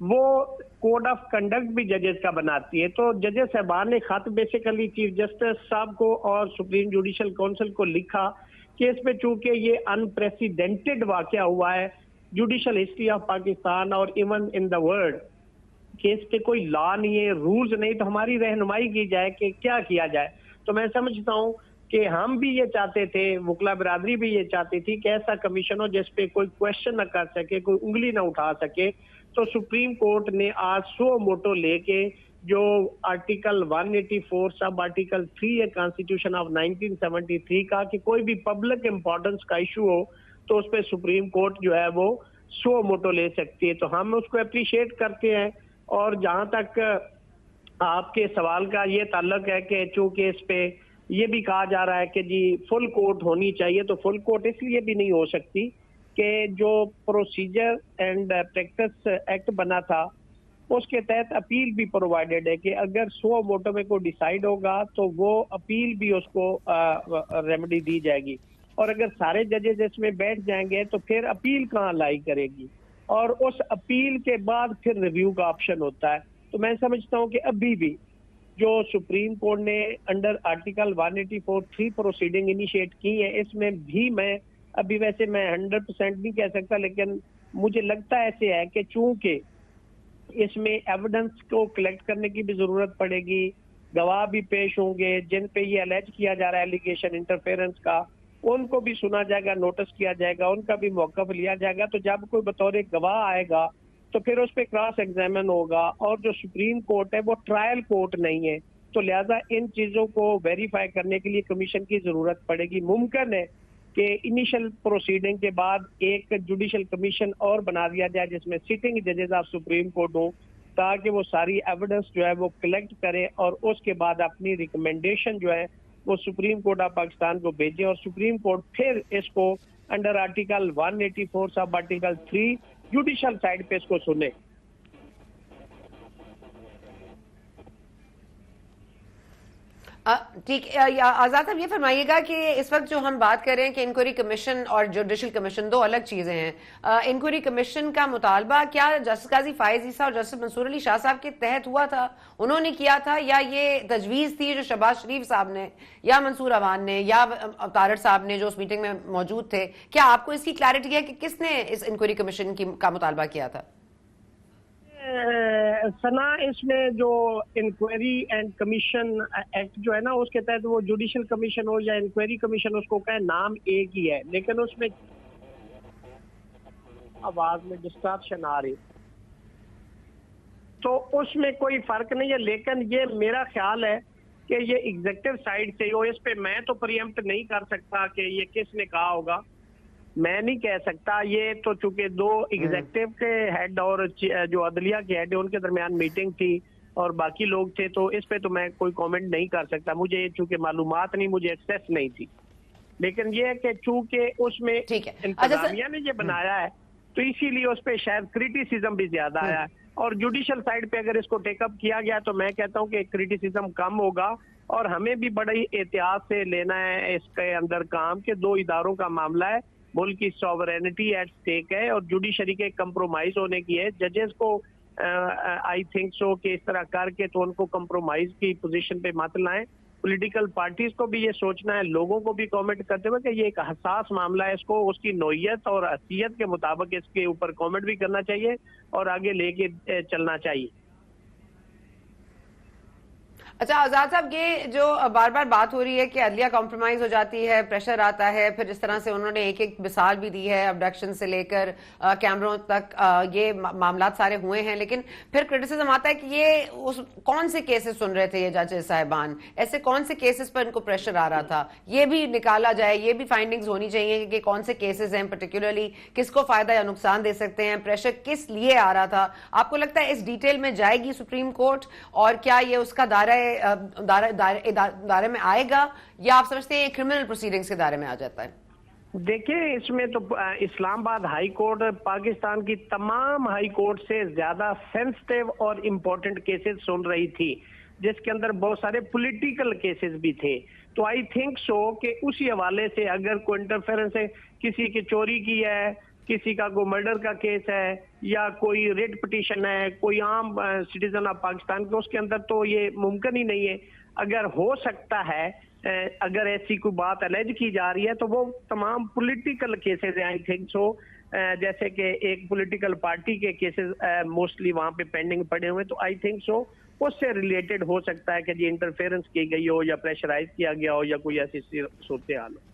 وہ code of conduct بھی ججز کا بناتی ہے. تو ججز صاحبان نے خط بیسیکلی چیف جسٹس صاحب کو اور سپریم جوڈیشل کونسل کو لکھا کہ اس پہ چونکہ یہ انپریسیڈنٹڈ واقعہ ہوا ہے جوڈیشل ہسٹری آف پاکستان اور ایون ان دا ورلڈ، کہ اس پہ کوئی لا نہیں ہے، رولز نہیں، تو ہماری رہنمائی کی جائے کہ کیا کیا جائے. تو میں سمجھتا ہوں کہ ہم بھی یہ چاہتے تھے، وکلا برادری بھی یہ چاہتی تھی کہ ایسا کمیشن ہو جس پہ کوئی کوشچن نہ کر سکے، کوئی انگلی نہ اٹھا سکے. تو سپریم کورٹ نے آج سو موٹو لے کے جو آرٹیکل 184 سب آرٹیکل 3 ہے کانسٹیٹیوشن آف 1973 کا، کہ کوئی بھی پبلک امپورٹنس کا ایشو ہو تو اس پہ سپریم کورٹ جو ہے وہ سو موٹو لے سکتی ہے. تو ہم اس کو اپریشیٹ کرتے ہیں. اور جہاں تک آپ کے سوال کا یہ تعلق ہے کہ چونکہ اس پہ یہ بھی کہا جا رہا ہے کہ جی فل کورٹ ہونی چاہیے، تو فل کورٹ اس لیے بھی نہیں ہو سکتی کہ جو پروسیجر اینڈ پریکٹس ایکٹ بنا تھا اس کے تحت اپیل بھی پرووائڈڈ ہے کہ اگر سو موٹو میں کوئی ڈیسائیڈ ہوگا تو وہ اپیل بھی اس کو ریمیڈی دی جائے گی. اور اگر سارے ججز اس میں بیٹھ جائیں گے تو پھر اپیل کہاں لائی کرے گی، اور اس اپیل کے بعد پھر ریویو کا آپشن ہوتا ہے. تو میں سمجھتا ہوں کہ ابھی بھی جو سپریم کورٹ نے انڈر آرٹیکل 184(3) پروسیڈنگ انیشیٹ کی ہے، اس میں بھی میں ابھی ویسے میں 100% نہیں کہہ سکتا، لیکن مجھے لگتا ایسے ہے کہ چونکہ اس میں ایویڈنس کو کلیکٹ کرنے کی بھی ضرورت پڑے گی، گواہ بھی پیش ہوں گے جن پہ یہ الیج کیا جا رہا ہے ایلیگیشن انٹرفیرنس کا، ان کو بھی سنا جائے گا، نوٹس کیا جائے گا، ان کا بھی موقف لیا جائے گا. تو جب کوئی بطور گواہ آئے گا تو پھر اس پہ کراس ایگزامن ہوگا. اور جو سپریم کورٹ ہے وہ ٹرائل کورٹ نہیں ہے، تو لہٰذا ان چیزوں کو ویریفائی کرنے کے لیے کمیشن کی ضرورت پڑے گی. ممکن ہے کہ انیشل پروسیڈنگ کے بعد ایک جوڈیشل کمیشن اور بنا دیا جائے جس میں سٹنگ ججز آف سپریم کورٹ ہوں، تاکہ وہ ساری ایویڈنس جو ہے وہ کلیکٹ کرے اور اس کے بعد اپنی ریکمنڈیشن جو ہے وہ سپریم کورٹ آف پاکستان کو بھیجے، اور سپریم کورٹ پھر اس کو under article 184 sub article 3 judicial side پہ اس کو سنے. ٹھیک ہے آزاد صاحب، یہ فرمائیے گا کہ اس وقت جو ہم بات کر رہے ہیں کہ انکوائری کمیشن اور جوڈیشل کمیشن دو الگ چیزیں ہیں. انکوائری کمیشن کا مطالبہ کیا جسٹس قاضی فائز عیسیٰ اور جسٹس منصور علی شاہ صاحب کے تحت ہوا تھا، انہوں نے کیا تھا، یا یہ تجویز تھی جو شہباز شریف صاحب نے یا منصور عوان نے یا طارق صاحب نے جو اس میٹنگ میں موجود تھے؟ کیا آپ کو اس کی کلیئرٹی ہے کہ کس نے اس انکوائری کمیشن کا مطالبہ کیا تھا؟ سنا اس میں جو انکوائری اینڈ کمیشن ایکٹ جو ہے نا، اس کے تحت وہ جوڈیشل کمیشن ہو یا انکوائری کمیشن، اس کو کہے نام ایک ہی ہے، لیکن اس میں آواز میں ڈسٹرپشن آ رہی، تو اس میں کوئی فرق نہیں ہے. لیکن یہ میرا خیال ہے کہ یہ ایگزیکٹو سائڈ سے ہو، اس پہ میں تو پریمپٹ نہیں کر سکتا کہ یہ کس نے کہا ہوگا، میں نہیں کہہ سکتا. یہ تو چونکہ دو ایگزیکٹو کے ہیڈ اور جو عدلیہ کے ہیڈ ان کے درمیان میٹنگ تھی اور باقی لوگ تھے، تو اس پہ تو میں کوئی کامنٹ نہیں کر سکتا. مجھے چونکہ معلومات نہیں، مجھے ایکسیس نہیں تھی. لیکن یہ ہے کہ چونکہ اس میں انتظامیہ نے یہ بنایا ہے تو اسی لیے اس پہ شاید کریٹیسزم بھی زیادہ آیا ہے. اور جوڈیشل سائڈ پہ اگر اس کو ٹیک اپ کیا گیا تو میں کہتا ہوں کہ کریٹیسزم کم ہوگا، اور ہمیں بھی بڑی احتیاط سے لینا ہے اس کے اندر کام، کہ دو اداروں کا معاملہ ہے، ملک کی سوورینٹی ایٹ سٹیک ہے اور جوڈیشری کے کمپرومائز ہونے کی ہے. ججز کو آئی تھنک سو کہ اس طرح کر کے تو ان کو کمپرومائز کی پوزیشن پہ مت لائیں. پولیٹیکل پارٹیز کو بھی یہ سوچنا ہے، لوگوں کو بھی کامنٹ کرتے ہوئے کہ یہ ایک حساس معاملہ ہے، اس کو اس کی نوعیت اور حیثیت کے مطابق اس کے اوپر کامنٹ بھی کرنا چاہیے اور آگے لے کے چلنا چاہیے. اچھا آزاد صاحب، یہ جو بار بار بات ہو رہی ہے کہ عدلیہ کمپرومائز ہو جاتی ہے، پریشر آتا ہے، پھر جس طرح سے انہوں نے ایک ایک مثال بھی دی ہے، ابڈکشن سے لے کر کیمروں تک یہ معاملات سارے ہوئے ہیں، لیکن پھر کرٹیسزم آتا ہے کہ یہ کون سے کیسز سن رہے تھے یہ ججز صاحبان، ایسے کون سے کیسز پر ان کو پریشر آ رہا تھا، یہ بھی نکالا جائے، یہ بھی فائنڈنگز ہونی چاہیے کہ کون سے کیسز ہیں پرٹیکولرلی کس کو فائدہ یا نقصان دے سکتے ہیں، پریشر کس لیے آ رہا تھا. آپ کو لگتا ہے اس ڈیٹیل میں جائے گی سپریم کورٹ، اور کیا یہ اس کا دائرے میں آئے گا، یا آپ سمجھتے ہیں کرمنل پروسیڈنگز کے دائرے میں آ جاتا ہے؟ دیکھیں اس میں تو اسلام آباد ہائی کورٹ پاکستان کی تمام ہائی کورٹ سے زیادہ سینسٹیو اور امپورٹنٹ کیسز سن رہی تھی، جس کے اندر بہت سارے پولیٹیکل کیسز بھی تھے. تو آئی تھنک سو کہ اسی حوالے سے اگر کوئی انٹرفیرنس ہے، کسی کی چوری کی ہے کسی کا کوئی مرڈر کا کیس ہے یا کوئی ریٹ پٹیشن ہے کوئی عام سٹیزن آف پاکستان کے، اس کے اندر تو یہ ممکن ہی نہیں ہے. اگر ہو سکتا ہے اگر ایسی کوئی بات الیج کی جا رہی ہے تو وہ تمام پولیٹیکل کیسز ہیں آئی تھنک سو، جیسے کہ ایک پولیٹیکل پارٹی کے کیسز موسٹلی وہاں پہ پینڈنگ پڑے ہوئے، تو آئی تھنک سو اس سے ریلیٹڈ ہو سکتا ہے کہ جی انٹرفیئرنس کی گئی ہو یا پریشرائز کیا گیا ہو یا کوئی ایسی صورتحال ہو.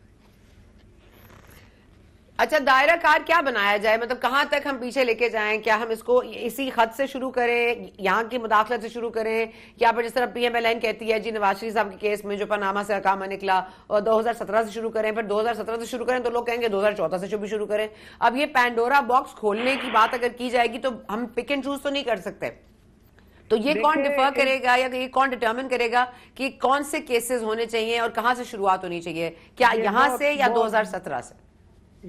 اچھا، دائرہ کار کیا بنایا جائے؟ مطلب کہاں تک ہم پیچھے لے کے جائیں؟ کیا ہم اس کو اسی خط سے شروع کریں، یہاں کی مداخلت سے شروع کریں، یا پھر جس طرح پی ایم ایل این کہتی ہے جی نواز شریف صاحب کے کیس میں جو پاناما سے اقامہ نکلا اور 2017 سے شروع کریں، پھر 2017 سے شروع کریں تو لوگ کہیں گے 2014 سے بھی شروع کریں. اب یہ پینڈورا باکس کھولنے کی بات اگر کی جائے گی تو ہم پک اینڈ چوز تو نہیں کر سکتے. تو یہ کون ڈیفر کرے گا یا یہ کون ڈیٹرمن کرے گا کہ کون سے کیسز ہونے چاہیے اور کہاں سے شروعات ہونی چاہیے؟ کیا یہاں سے یا 2017 سے؟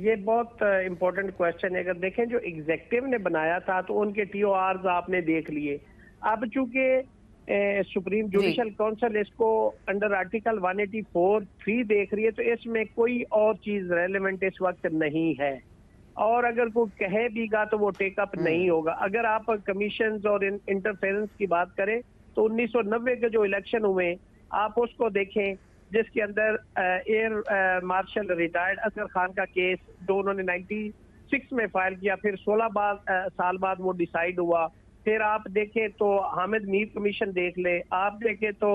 یہ بہت امپورٹنٹ کویسچن ہے. اگر دیکھیں جو ایگزیکٹو نے بنایا تھا تو ان کے ٹی او آرز آپ نے دیکھ لیے. اب چونکہ سپریم جوڈیشل کونسل اس کو انڈر آرٹیکل 184(3) دیکھ رہی ہے تو اس میں کوئی اور چیز ریلیونٹ اس وقت نہیں ہے، اور اگر کوئی کہے بھی گا تو وہ ٹیک اپ نہیں ہوگا. اگر آپ کمیشنز اور انٹرفیرنس کی بات کریں تو 1990 کے جو الیکشن ہوئے آپ اس کو دیکھیں، جس کے اندر air marshal retired Asghar Khan کا کیس جو انہوں نے 96 میں فائل کیا، پھر 16 سال بعد وہ ڈیسائیڈ ہوا. پھر آپ دیکھیں تو حامد میر کمیشن دیکھ لے، آپ دیکھیں تو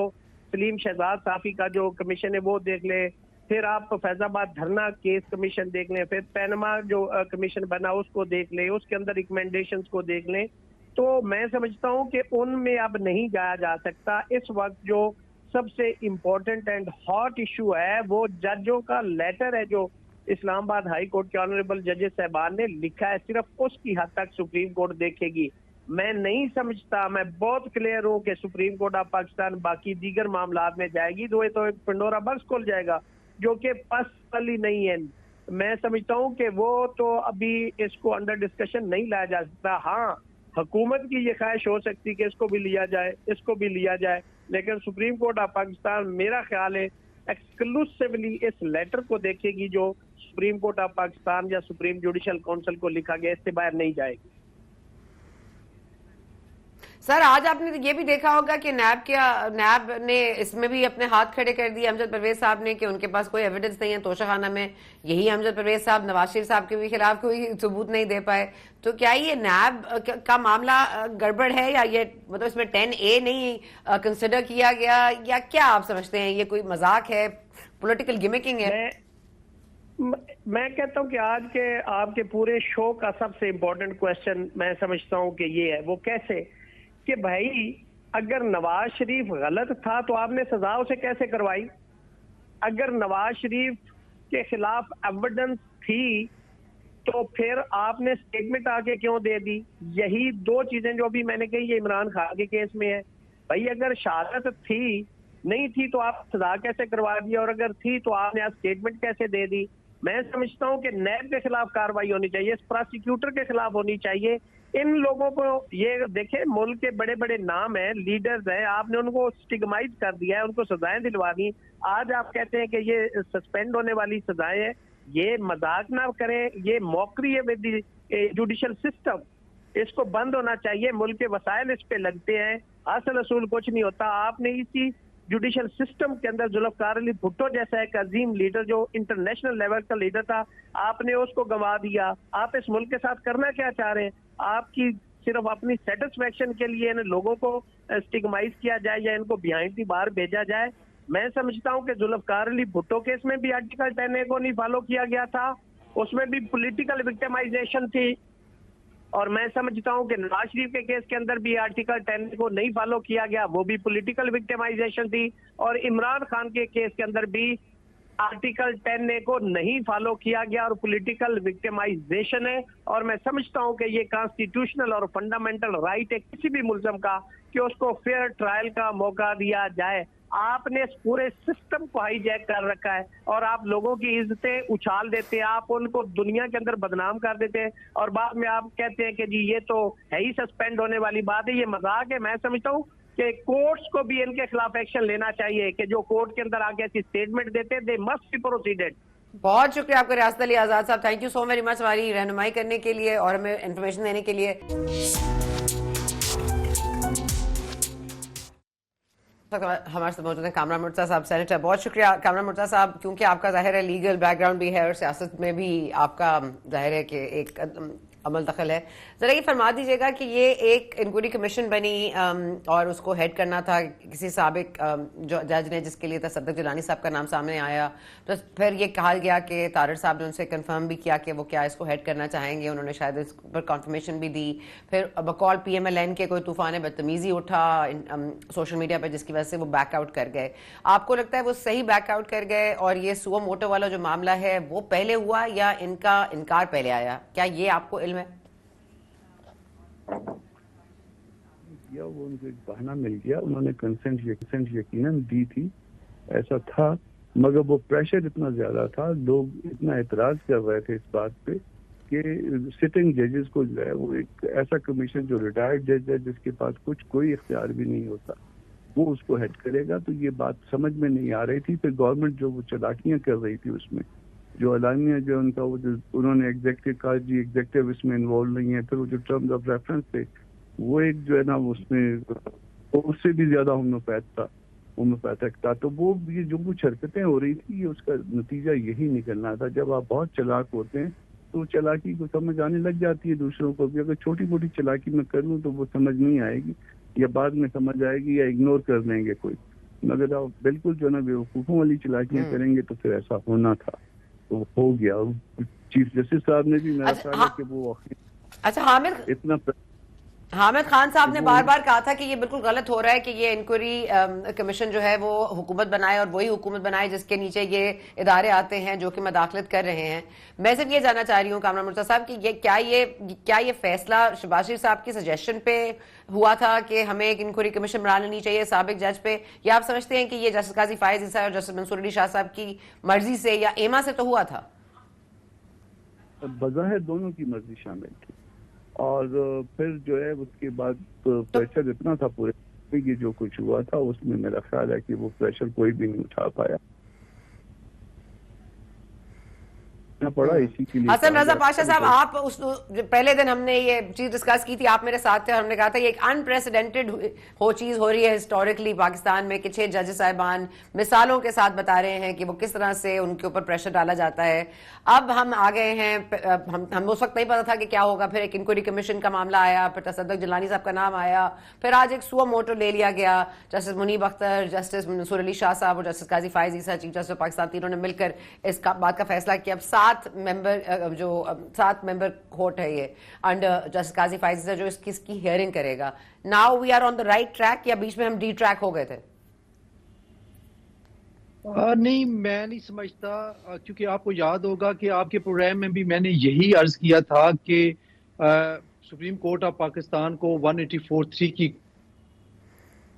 سلیم شہزاد صافی کا جو کمیشن ہے وہ دیکھ لے، پھر آپ فیض آباد دھرنا کیس کمیشن دیکھ لیں، پھر پینما جو کمیشن بنا اس کو دیکھ لیں، اس کے اندر ریکمینڈیشنز کو دیکھ لیں. تو میں سمجھتا ہوں کہ ان میں اب نہیں جایا جا سکتا. اس وقت جو سب سے امپورٹنٹ اینڈ ہاٹ ایشو ہے وہ ججوں کا لیٹر ہے جو اسلام آباد ہائی کورٹ کے آنریبل ججز صاحبان نے لکھا ہے. صرف اس کی حد تک سپریم کورٹ دیکھے گی. میں نہیں سمجھتا، میں بہت کلیئر ہوں کہ سپریم کورٹ آف پاکستان باقی دیگر معاملات میں جائے گی تو یہ تو ایک پنڈورا باکس کھل جائے گا جو کہ پاسبل ہی نہیں ہے. میں سمجھتا ہوں کہ وہ تو ابھی اس کو انڈر ڈسکشن نہیں لایا جا سکتا. ہاں حکومت کی یہ خواہش ہو سکتی کہ اس کو بھی لیا جائے، اس کو بھی لیا جائے، لیکن سپریم کورٹ آف پاکستان میرا خیال ہے ایکسکلوسیولی اس لیٹر کو دیکھے گی جو سپریم کورٹ آف پاکستان یا سپریم جوڈیشل کونسل کو لکھا گیا، اس سے باہر نہیں جائے گی. سر آج آپ نے یہ بھی دیکھا ہوگا کہ نیب نے اس میں بھی اپنے ہاتھ کھڑے کر دیے امجد پرویز صاحب نے کہ ان کے پاس کوئی ایویڈنس نہیں ہے توشہ خانہ میں. یہی امجد پرویز صاحب نواز شریف صاحب کے بھی خلاف کوئی ثبوت نہیں دے پائے. تو کیا یہ نیب کا معاملہ گڑبڑ ہے یا یہ مطلب اس میں 10A نہیں کنسیڈر کیا گیا، یا کیا آپ سمجھتے ہیں یہ کوئی مذاق ہے، پولیٹیکل گیمکنگ ہے؟ میں کہتا ہوں کہ آج کے آپ کے پورے شو کا سب سے امپورٹنٹ کویسچن میں سمجھتا ہوں کہ یہ ہے. وہ کیسے کہ بھائی اگر نواز شریف غلط تھا تو آپ نے سزا اسے کیسے کروائی؟ اگر نواز شریف کے خلاف ایویڈنس تھی تو پھر آپ نے سٹیٹمنٹ آگے کیوں دے دی؟ یہی دو چیزیں جو ابھی میں نے کہی یہ عمران خان کے کیس میں ہے. بھائی اگر شہادت تھی نہیں تھی تو آپ سزا کیسے کروا دی، اور اگر تھی تو آپ نے سٹیٹمنٹ کیسے دے دی؟ میں سمجھتا ہوں کہ نیب کے خلاف کاروائی ہونی چاہیے، پراسیکیوٹر کے خلاف ہونی چاہیے. ان لوگوں کو یہ دیکھیں ملک کے بڑے بڑے نام ہیں، لیڈرز ہیں، آپ نے ان کو سٹیگمائز کر دیا ہے، ان کو سزائیں دلوا دی. آج آپ کہتے ہیں کہ یہ سسپینڈ ہونے والی سزائیں ہیں. یہ مذاق نہ کریں، یہ موکری ہے ود دی جوڈیشل سسٹم. اس کو بند ہونا چاہیے. ملک کے وسائل اس پہ لگتے ہیں، اصل اصول کچھ نہیں ہوتا. آپ نے اسی جوڈیشل سسٹم کے اندر ذوالفقار علی بھٹو جیسا ایک عظیم لیڈر جو انٹرنیشنل لیول کا لیڈر تھا، آپ نے اس کو گنوا دیا. آپ اس ملک کے ساتھ کرنا کیا چاہ رہے ہیں؟ آپ کی صرف اپنی سیٹسفیکشن کے لیے ان لوگوں کو اسٹیگمائز کیا جائے یا ان کو بیہائنڈ دی بار بھیجا جائے. میں سمجھتا ہوں کہ ذوالفقار علی بھٹو کیس میں بھی آرٹیکل 10A کو نہیں فالو کیا گیا تھا، اس میں بھی پولیٹیکل وکٹمائزیشن تھی. اور میں سمجھتا ہوں کہ نواز شریف کے کیس کے اندر بھی آرٹیکل 10 کو نہیں فالو کیا گیا، وہ بھی پولیٹیکل وکٹمائزیشن تھی. اور عمران خان کے کیس کے اندر بھی آرٹیکل 10A کو نہیں فالو کیا گیا اور پولیٹیکل وکٹمائزیشن ہے. اور میں سمجھتا ہوں کہ یہ کانسٹیٹیوشنل اور فنڈامنٹل رائٹ ہے کسی بھی ملزم کا کہ اس کو فیئر ٹرائل کا موقع دیا جائے. آپ نے اس پورے سسٹم کو ہائی جیک کر رکھا ہے اور آپ لوگوں کی عزتیں اچھال دیتے ہیں، آپ ان کو دنیا کے اندر بدنام کر دیتے ہیں اور بعد میں آپ کہتے ہیں کہ جی یہ تو ہے ہی سسپینڈ ہونے والی بات ہے. یہ مذاق ہے. میں سمجھتا ہوں کہ کورٹس کو بھی ان کے خلاف ایکشن لینا چاہیے کہ جو کورٹ کے اندر آگے ایسی اسٹیٹمنٹ دیتے دے مسٹ بی پروسیڈڈ. بہت شکریہ آپ کا ریاست علی آزاد صاحب. Thank you so very much ہماری رہنمائی کرنے کے لیے اور ہمیں انفارمیشن دینے کے لیے. ہمارے ساتھ موجود ہیں کامران مرتضیٰ صاحب سینیٹر. بہت شکریہ کامران مرتضیٰ صاحب, کیونکہ آپ کا ظاہر ہے لیگل بیک گراؤنڈ بھی ہے اور سیاست میں بھی آپ کا ظاہر ہے کہ ایک عمل دخل ہے. ذرا یہ فرما دیجیے گا کہ یہ ایک انکوائری کمیشن بنی اور اس کو ہیڈ کرنا تھا کسی سابق جج نے جس کے لیے تصدق جیلانی صاحب کا نام سامنے آیا, تو پھر یہ کہا گیا کہ طارر صاحب نے ان سے کنفرم بھی کیا کہ وہ کیا اس کو ہیڈ کرنا چاہیں گے, انہوں نے شاید اس پر کنفرمیشن بھی دی. پھر بقول پی ایم ایل این کے کوئی طوفان بدتمیزی اٹھا سوشل میڈیا پہ جس کی وجہ سے وہ بیک آؤٹ کر گئے. آپ کو لگتا ہے وہ صحیح بیک آؤٹ کر گئے اور یہ سو موٹو والا جو معاملہ ہے وہ پہلے ہوا یا ان کا انکار پہلے آیا؟ کیا یہ آپ کو علم ہے؟ وہ ان کو ایک بہانہ مل گیا, انہوں نے کنسنٹ یقیناً دی تھی, ایسا تھا, مگر وہ پریشر اتنا زیادہ تھا, لوگ اتنا اعتراض کر رہے تھے اس بات پہ کہ سٹنگ ججز کو جو ہے وہ ایک ایسا کمیشن جو ریٹائرڈ جج ہے جس کے پاس کوئی اختیار بھی نہیں ہوتا, وہ اس کو ہیڈ کرے گا. تو یہ بات سمجھ میں نہیں آ رہی تھی. پھر گورنمنٹ جو وہ چلاکیاں کر رہی تھی اس میں جو اعلانیہ جو ان کا وہ جو انہوں نے ایگزیکٹو کہا جی ایگزیکٹو اس میں انوالو نہیں ہے, پھر وہ جو ٹرمز آف ریفرنس تھے وہ ایک جو ہے نا اس میں اس سے بھی زیادہ ہومیوپیتھک تھا. تو وہ یہ جو کچھ حرکتیں ہو رہی تھی اس کا نتیجہ یہی نکلنا تھا. جب آپ بہت چلاک ہوتے ہیں تو چلاکی کو سمجھ آنے لگ جاتی ہے دوسروں کو بھی. اگر چھوٹی موٹی چلاکی میں کر لوں تو وہ سمجھ نہیں آئے گی, یا بعد میں سمجھ آئے گی, یا اگنور کر دیں گے کوئی. مگر آپ بالکل جو ہے نا بیوقوفوں والی چلاکیاں کریں گے تو پھر ایسا ہونا تھا, تو ہو گیا. چیف جسٹس صاحب نے بھی میرا خیال ہے کہ وہ اچھا اتنا حامد خان صاحب نے بار بار کہا تھا کہ یہ بالکل غلط ہو رہا ہے کہ یہ انکوائری کمیشن جو ہے وہ حکومت بنائے اور وہی حکومت بنائے جس کے نیچے یہ ادارے آتے ہیں جو کہ مداخلت کر رہے ہیں. میں صرف یہ جاننا چاہ رہی ہوں کامران مرتضیٰ صاحب کہ کیا یہ فیصلہ شہباز شریف صاحب کی سجیشن پہ ہوا تھا کہ ہمیں ایک انکوائری کمیشن بنا لینی چاہیے سابق جج پہ, یا آپ سمجھتے ہیں کہ یہ جسٹس قاضی فائز عیسیٰ اور جسٹس منصور علی شاہ صاحب کی مرضی سے یا ایما سے تو ہوا تھا؟ بظاہر دونوں کی مرضی شامل تھی, اور پھر جو ہے اس کے بعد پریشر اتنا تھا پورے یہ جو کچھ ہوا تھا اس میں میرا خیال ہے کہ وہ پریشر کوئی بھی نہیں اٹھا پایا. پڑا اسی کے لیے حسن رضا پاشا صاحب, آپ اس پہلے دن ہم نے یہ چیز ڈسکس کی تھی, آپ میرے ساتھ تھے اور ہم نے کہا تھا یہ ایک انپریسیڈنٹڈ چیز ہو رہی ہے ہسٹوریکلی پاکستان میں کہ 6 جج صاحبان مثالوں کے ساتھ بتا رہے ہیں کہ وہ کس طرح سے ان کے اوپر پریشر ڈالا جاتا ہے. اب ہم آ گئے ہیں, ہم اس وقت نہیں پتا تھا کہ کیا ہوگا, پھر ایک انکوائری کمیشن کا معاملہ آیا, پھر تصدق جیلانی صاحب کا نام آیا, پھر آج ایک سو موٹو لے لیا گیا. جسٹس منیب اختر, جسٹس منصور علی شاہ صاحب اور جسٹس قاضی فائز عیسیٰ چیف جسٹس پاکستان تینوں نے مل کر اس بات کا فیصلہ کیا. اب 7 ممبر کورٹ ہے یہ انڈر جسٹس قاضی فائز عیسیٰ جو اس کی ہیئرنگ کرے گا. Now we are on the right track یا بیچ میں ہم ڈی ٹریک ہو گئے تھے؟ نہیں, میں نہیں سمجھتا, کیونکہ آپ کو یاد ہوگا کہ آپ کے پروگرام میں بھی میں نے یہی عرض کیا تھا کہ سپریم کورٹ آف پاکستان کو 184(3) کی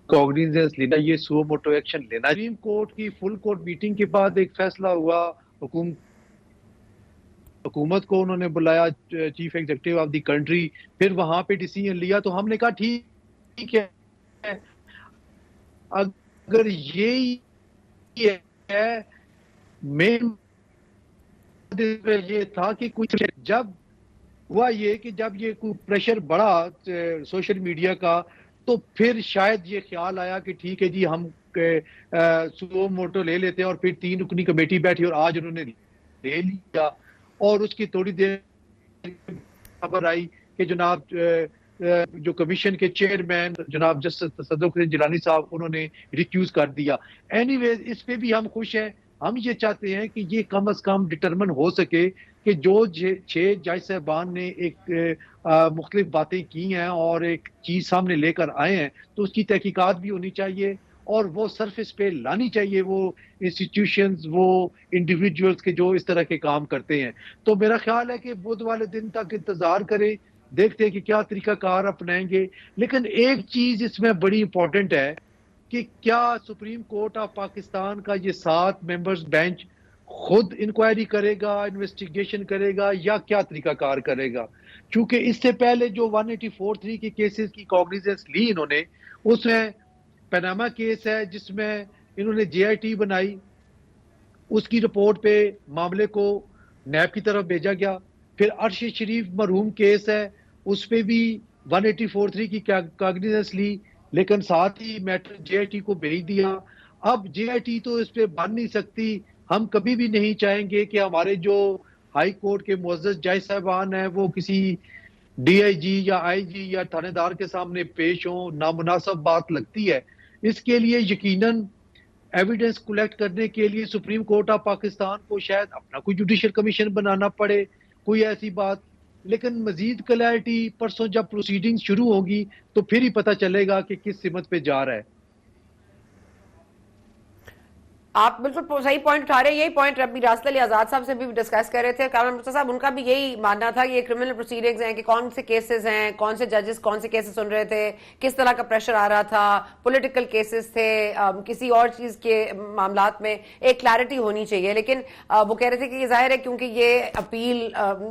کوگنیزنس لینا, یہ سو موٹو ایکشن لینا. سپریم کورٹ کی فل کورٹ میٹنگ کے بعد ایک فیصلہ ہوا, حکومت کو انہوں نے بلایا, chief executive of the country, پھر وہاں پہ ڈیسیژن لیا. تو ہم نے کہا ٹھیک ہے, اگر یہی ہے مین یہ تھا کہ کچھ جب ہوا یہ کہ جب یہ کوئی پریشر بڑھا سوشل میڈیا کا, تو پھر شاید یہ خیال آیا کہ ٹھیک ہے جی ہم سو موٹو لے لیتے ہیں, اور پھر 3 رکنی کمیٹی بیٹھی اور آج انہوں نے لے لیا. اور اس کی تھوڑی دیر خبر آئی کہ جناب جو کمیشن کے چیئرمین جناب جسٹس تصدق جیلانی صاحب انہوں نے ریکیوز کر دیا. اینی ویز اس پہ بھی ہم خوش ہیں. ہم یہ چاہتے ہیں کہ یہ کم از کم ڈٹرمن ہو سکے کہ جو 6 جج صاحبان نے ایک مختلف باتیں کی ہیں اور ایک چیز سامنے لے کر آئے ہیں, تو اس کی تحقیقات بھی ہونی چاہیے اور وہ سرفیس پہ لانی چاہیے وہ انسٹیٹیوشنز, وہ انڈیویجولز کے جو اس طرح کے کام کرتے ہیں. تو میرا خیال ہے کہ بدھ والے دن تک انتظار کریں, دیکھتے ہیں کہ کیا طریقہ کار اپنائیں گے. لیکن ایک چیز اس میں بڑی امپورٹنٹ ہے کہ کیا سپریم کورٹ آف پاکستان کا یہ 7 ممبرز بینچ خود انکوائری کرے گا, انویسٹیگیشن کرے گا, یا کیا طریقہ کار کرے گا؟ چونکہ اس سے پہلے جو 184(3) کی کیسز کی کوگنیزنس لی انہوں نے, اس میں پیناما کیس ہے جس میں انہوں نے جے آئی ٹی بنائی, اس کی رپورٹ پہ معاملے کو نیب کی طرف بھیجا گیا. پھر عرش شریف مرحوم کیس ہے, اس پہ بھی 184(3) کی کاگنیزنس لی, لیکن ساتھ ہی میٹر جے آئی ٹی کو بھیج دیا. اب جے آئی ٹی تو اس پہ بن نہیں سکتی. ہم کبھی بھی نہیں چاہیں گے کہ ہمارے جو ہائی کورٹ کے معزز جج صاحبان ہیں وہ کسی ڈی آئی جی یا آئی جی یا تھانے دار کے سامنے پیش ہوں. نامناسب بات لگتی ہے. اس کے لیے یقیناً ایویڈنس کلیکٹ کرنے کے لیے سپریم کورٹ آف پاکستان کو شاید اپنا کوئی جوڈیشل کمیشن بنانا پڑے, کوئی ایسی بات. لیکن مزید کلیئرٹی پرسوں جب پروسیڈنگ شروع ہوگی تو پھر ہی پتہ چلے گا کہ کس سمت پہ جا رہا ہے. آپ بالکل صحیح پوائنٹ اٹھا رہے ہیں. یہی پوائنٹ ابھی راسل علی آزاد صاحب سے بھی ڈسکس کر رہے تھے. کامران مرتضیٰ صاحب, ان کا بھی یہی ماننا تھا کہ یہ کرمنل پروسیڈنگز ہیں کہ کون سے کیسز ہیں, کون سے ججز کون سے کیسز سن رہے تھے, کس طرح کا پریشر آ رہا تھا, پولیٹیکل کیسز تھے, کسی اور چیز کے معاملات میں ایک کلیئرٹی ہونی چاہیے. لیکن وہ کہہ رہے تھے کہ یہ ظاہر ہے کیونکہ یہ اپیل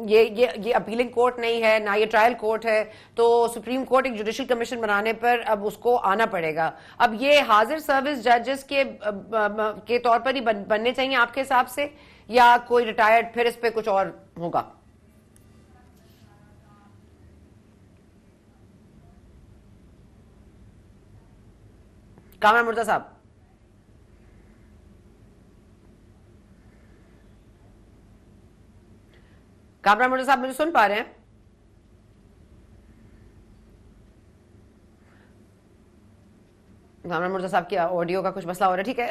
یہ اپیلنگ کورٹ نہیں ہے, نہ یہ ٹرائل کورٹ ہے, تو سپریم کورٹ ایک جوڈیشل کمیشن بنانے پر اب اس کو آنا پڑے گا. اب یہ حاضر سروس ججز کے طور پر ہی بننے چاہیے آپ کے حساب سے, یا کوئی ریٹائرڈ پھر اس پہ کچھ اور ہوگا؟ کامران مرتضیٰ صاحب, کامران مرتضیٰ صاحب مجھے سن پا رہے ہیں؟ کامران مرتضیٰ صاحب کی آڈیو کا کچھ مسئلہ ہو رہا ہے. ٹھیک ہے,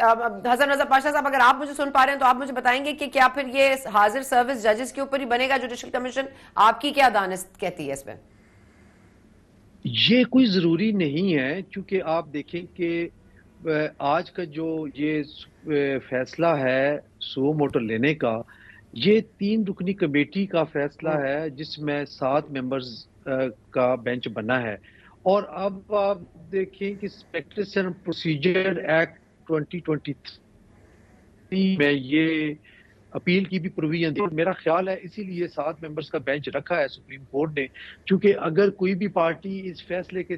حسن رضا پاشا صاحب, اگر آپ مجھے سن پا رہے ہیں تو آپ مجھے بتائیں گے کہ کیا پھر یہ حاضر سروس ججز کے اوپر ہی بنے گا جوڈیشل کمیشن؟ آپ کی کیا دانست کہتی ہے اس میں؟ یہ کوئی ضروری نہیں ہے, چونکہ آپ دیکھیں کہ آج کا جو یہ فیصلہ ہے سو موٹر لینے کا, یہ 3 رکنی کمیٹی کا فیصلہ ہے جس میں 7 ممبرز کا بینچ بنا ہے. اور اب آپ دیکھیں کہ پریکٹس اینڈ پروسیجر ایکٹ 2023 میں یہ اپیل کی بھی پروویژن دی. میرا خیال ہے اسی لیے 7 ممبرز کا بینچ رکھا ہے سپریم کورٹ نے, کیونکہ اگر کوئی بھی پارٹی اس فیصلے کے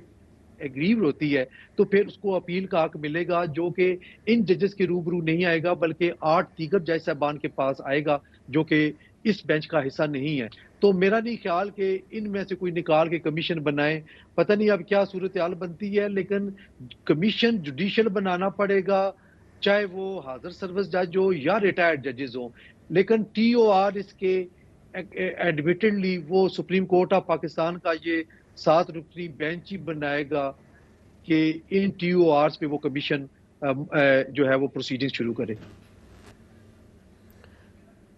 ایگریو ہوتی ہے تو پھر اس کو اپیل کا حق ملے گا, جو کہ ان ججز کے روبرو نہیں آئے گا بلکہ 8 دیگر جج صاحبان کے پاس آئے گا جو کہ اس بینچ کا حصہ نہیں ہے. تو میرا نہیں خیال کہ ان میں سے کوئی نکال کے کمیشن بنائے. پتہ نہیں اب کیا صورتحال بنتی ہے, لیکن کمیشن جوڈیشل بنانا پڑے گا, چاہے وہ حاضر سروس جج ہو یا ریٹائرڈ ججز ہوں. لیکن ٹی او آر اس کے ایڈمیٹڈلی وہ سپریم کورٹ آف پاکستان کا یہ 7 رکنی بینچ ہی بنائے گا کہ ان ٹی او آرز پہ وہ کمیشن جو ہے وہ پروسیڈنگ شروع کرے.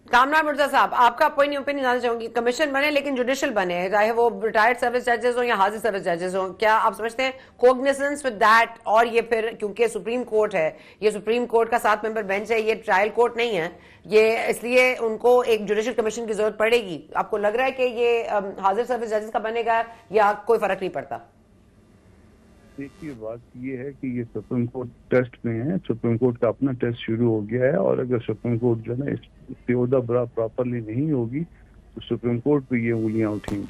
کامران مرتضیٰ صاحب, آپ کا اوپینین جاننا چاہوں گی. کمیشن بنے لیکن جوڈیشل بنے, چاہے وہ ریٹائرڈ سروس ججز ہوں یا حاضر سروس ججز ہوں, کیا آپ سمجھتے ہیں کوگنیسنس ود دیٹ؟ اور یہ پھر کیونکہ سپریم کورٹ ہے, یہ سپریم کورٹ کا 7 ممبر بینچ ہے, یہ ٹرائل کورٹ نہیں ہے, یہ اس لیے ان کو ایک جوڈیشل کمیشن کی ضرورت پڑے گی. آپ کو لگ رہا ہے کہ یہ حاضر سروس ججز کا بنے گا یا کوئی فرق نہیں پڑتا؟ دیکھیے, بات یہ ہے کہ یہ سپریم کورٹ ٹیسٹ میں ہے, سپریم کورٹ کا اپنا ٹیسٹ شروع ہو گیا ہے, اور اگر سپریم کورٹ جو ہے نا اس پہ عہدہ برا پراپرلی نہیں ہوگی تو سپریم کورٹ پہ یہ انگلیاں اٹھیں گی.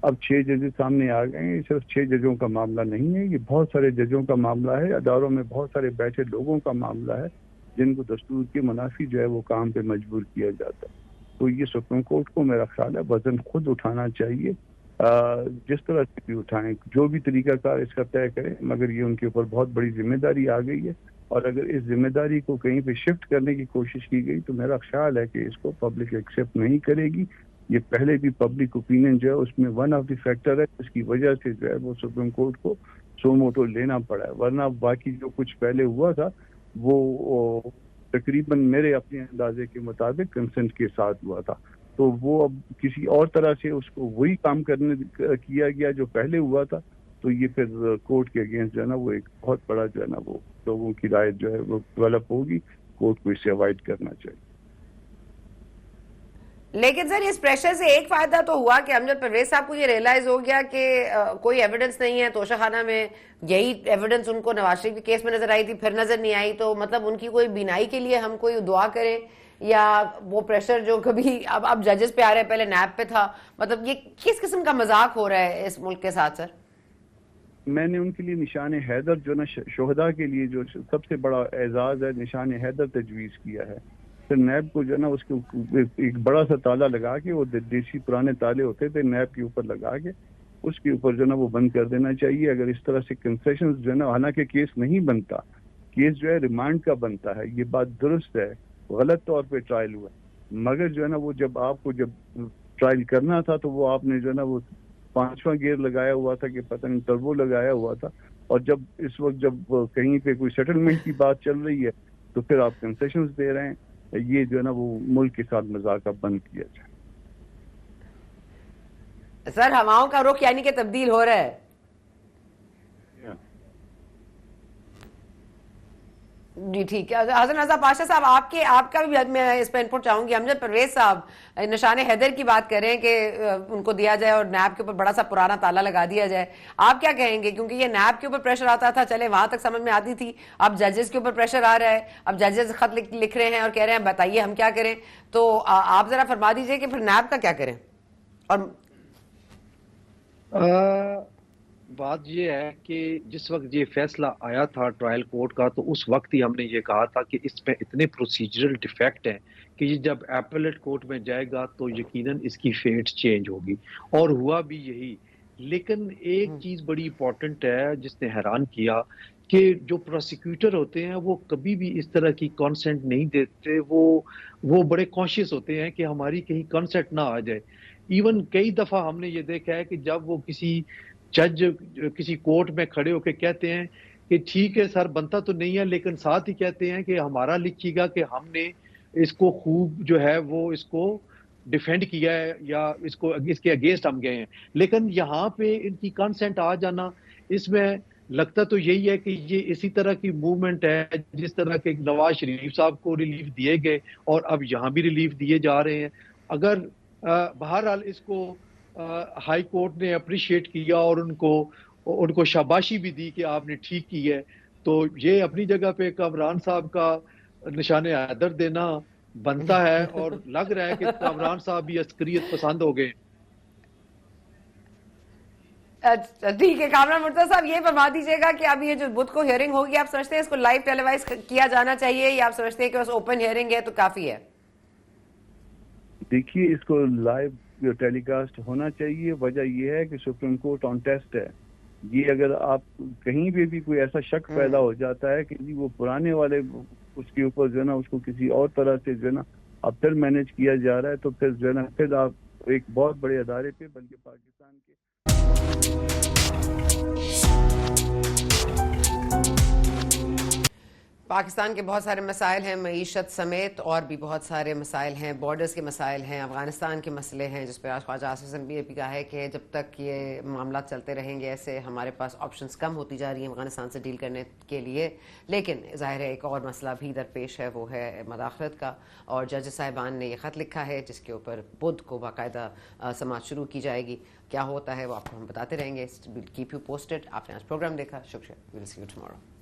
اب 6 ججز سامنے آ گئے ہیں, یہ صرف 6 ججوں کا معاملہ نہیں ہے, یہ بہت سارے ججوں کا معاملہ ہے, اداروں میں بہت سارے بیٹھے لوگوں کا معاملہ ہے جن کو دستور کے منافی جو ہے وہ کام پہ مجبور کیا جاتا ہے. تو یہ سپریم کورٹ کو میرا خیال ہے وزن خود اٹھانا چاہیے, جس طرح سے بھی اٹھائیں, جو بھی طریقہ کار اس کا طے کریں, مگر یہ ان کے اوپر بہت بڑی ذمہ داری آ گئی ہے, اور اگر اس ذمہ داری کو کہیں پہ شفٹ کرنے کی کوشش کی گئی تو میرا خیال ہے کہ اس کو پبلک ایکسیپٹ نہیں کرے گی. یہ پہلے بھی پبلک اوپینین جو ہے اس میں ون آف دی فیکٹر ہے جس کی وجہ سے جو ہے وہ سپریم کورٹ کو سو موٹو لینا پڑا ہے, ورنہ باقی جو کچھ پہلے ہوا تھا وہ تقریباً میرے اپنے اندازے کے مطابق کنسنٹ کے ساتھ ہوا تھا. تو وہ اب کسی اور طرح سے اس کو وہی کام کرنے کیا گیا جو پہلے ہوا تھا, تو یہ پھر کورٹ کے اگینسٹ جو ہے نا وہ ایک بہت بڑا جو ہے نا وہ لوگوں کی رائے جو ہے وہ ڈیولپ ہوگی. کورٹ کو اس سے اوائڈ کرنا چاہیے. لیکن سر اس پریشر سے ایک فائدہ تو ہوا کہ امجد پرویز صاحب کو یہ ریئلائز ہو گیا کہ کوئی ایویڈنس نہیں ہے توشہ خانہ میں. یہی ایویڈنس ان کو نواز شریف کے کیس میں نظر آئی تھی, پھر نظر نہیں آئی. تو مطلب ان کی کوئی بینائی کے لیے ہم کوئی دعا کریں, یا وہ پریشر جو کبھی اب ججز پہ آ رہے ہیں, پہلے نیب پہ تھا, مطلب یہ کس قسم کا مذاق ہو رہا ہے اس ملک کے ساتھ؟ سر میں نے ان کے لیے نشان حیدر جو نا شہداء کے لیے جو سب سے بڑا اعزاز ہے, نشان حیدر تجویز کیا ہے. پھر نیب کو جو ہے نا اس کے ایک بڑا سا تالا لگا کے, وہ دیسی پرانے تالے ہوتے تھے نیب کے اوپر لگا کے, اس کے اوپر جو ہے نا وہ بند کر دینا چاہیے. اگر اس طرح سے کنسیشن جو ہے نا, حالانکہ کیس نہیں بنتا, کیس جو ہے ریمانڈ کا بنتا ہے, یہ بات درست ہے, غلط طور پہ ٹرائل ہوا, مگر جو ہے نا وہ جب آپ کو جب ٹرائل کرنا تھا تو وہ آپ نے جو ہے نا وہ 5واں گیئر لگایا ہوا تھا کہ پتہ نہیں ٹربو لگایا ہوا تھا, اور جب اس وقت جب کہیں پہ کوئی سیٹلمنٹ کی بات چل رہی ہے تو پھر آپ کنسیشنز دے رہے ہیں. یہ جو ہے نا وہ ملک کے ساتھ مذاق بند کیا جائے. سر ہواؤں کا رخ یعنی کہ تبدیل ہو رہا ہے. جی ٹھیک ہے. حضرت رضا پاشا صاحب آپ کا بھی میں اس پہ انپٹ چاہوں گی. امجد پرویز صاحب نشان حیدر کی بات کریں کہ ان کو دیا جائے اور نیب کے اوپر بڑا سا پرانا تالا لگا دیا جائے, آپ کیا کہیں گے؟ کیونکہ یہ نیب کے اوپر پریشر آتا تھا, چلے وہاں تک سمجھ میں آتی تھی, اب ججز کے اوپر پریشر آ رہا ہے, اب ججز خط لکھ رہے ہیں اور کہہ رہے ہیں بتائیے ہم کیا کریں. تو آپ ذرا فرما دیجئے کہ پھر نیب کا کیا کریں. اور بات یہ ہے کہ جس وقت یہ فیصلہ آیا تھا ٹرائل کورٹ کا, تو اس وقت ہی ہم نے یہ کہا تھا کہ اس میں اتنے پروسیجرل ڈیفیکٹ ہیں کہ یہ جب ایپلیٹ کورٹ میں جائے گا تو یقیناً اس کی فیٹ چینج ہوگی, اور ہوا بھی یہی. لیکن ایک چیز بڑی امپورٹنٹ ہے جس نے حیران کیا کہ جو پروسیکیوٹر ہوتے ہیں وہ کبھی بھی اس طرح کی کانسنٹ نہیں دیتے, وہ بڑے کانشیس ہوتے ہیں کہ ہماری کہیں کانسنٹ نہ آ جائے. ایون کئی دفعہ ہم نے یہ دیکھا ہے کہ جب وہ کسی جج کسی کورٹ میں کھڑے ہو کے کہتے ہیں کہ ٹھیک ہے سر بنتا تو نہیں ہے, لیکن ساتھ ہی کہتے ہیں کہ ہمارا لکھیے گا کہ ہم نے اس کو خوب جو ہے وہ اس کو ڈیفینڈ کیا ہے یا اس کے اگینسٹ ہم گئے ہیں. لیکن یہاں پہ ان کی کنسنٹ آ جانا, اس میں لگتا تو یہی ہے کہ یہ اسی طرح کی موومنٹ ہے جس طرح کے نواز شریف صاحب کو ریلیف دیے گئے اور اب یہاں بھی ریلیف دیے جا رہے ہیں. اگر بہرحال اس کو ہائی کورٹ نے اپریشیٹ کیا اور ان کو شاباشی بھی دی کہ آپ نے ٹھیک کی ہے, تو یہ اپنی جگہ پہ کامران صاحب کا نشان حیدر دینا بنتا ہے, اور لگ رہا ہے کہ کامران صاحب بھی عسکریت پسند ہو گئے. ٹھیک ہے. کامران مرتضی صاحب یہ فرما دیجیے گا کہ اب یہ جو بدھ کو ہیئرنگ ہوگی, آپ سمجھتے ہیں اس کو لائیو ٹیلی وائز کیا جانا چاہیے یا آپ سمجھتے ہیں کہ بس اوپن ہیئرنگ ہے تو کافی ہے؟ دیکھیے اس کو لائیو ٹیلی کاسٹ ہونا چاہیے. وجہ یہ ہے کہ سپریم کورٹ آن ٹیسٹ ہے. یہ اگر آپ کہیں پہ بھی کوئی ایسا شک پیدا ہو جاتا ہے کہ جی وہ پرانے والے اس کے اوپر جو ہے نا اس کو کسی اور طرح سے جو ہے نا اب پھر مینیج کیا جا رہا ہے, تو پھر جو ہے نا پھر آپ ایک بہت بڑے ادارے پہ بلکہ پاکستان کے پاکستان کے بہت سارے مسائل ہیں, معیشت سمیت اور بھی بہت سارے مسائل ہیں, بارڈرز کے مسائل ہیں, افغانستان کے مسئلے ہیں, جس پہ آج خواجہ آصف حسن بھی کہا ہے کہ جب تک یہ معاملات چلتے رہیں گے ایسے ہمارے پاس آپشنز کم ہوتی جا رہی ہیں افغانستان سے ڈیل کرنے کے لیے. لیکن ظاہر ہے ایک اور مسئلہ بھی درپیش ہے, وہ ہے مداخلت کا, اور جج صاحبان نے یہ خط لکھا ہے جس کے اوپر بدھ کو باقاعدہ سماعت شروع کی جائے گی. کیا ہوتا ہے وہ آپ کو ہم بتاتے رہیں گے. Keep you posted. آپ نے آج پروگرام دیکھا, شکریہ. We'll see you tomorrow.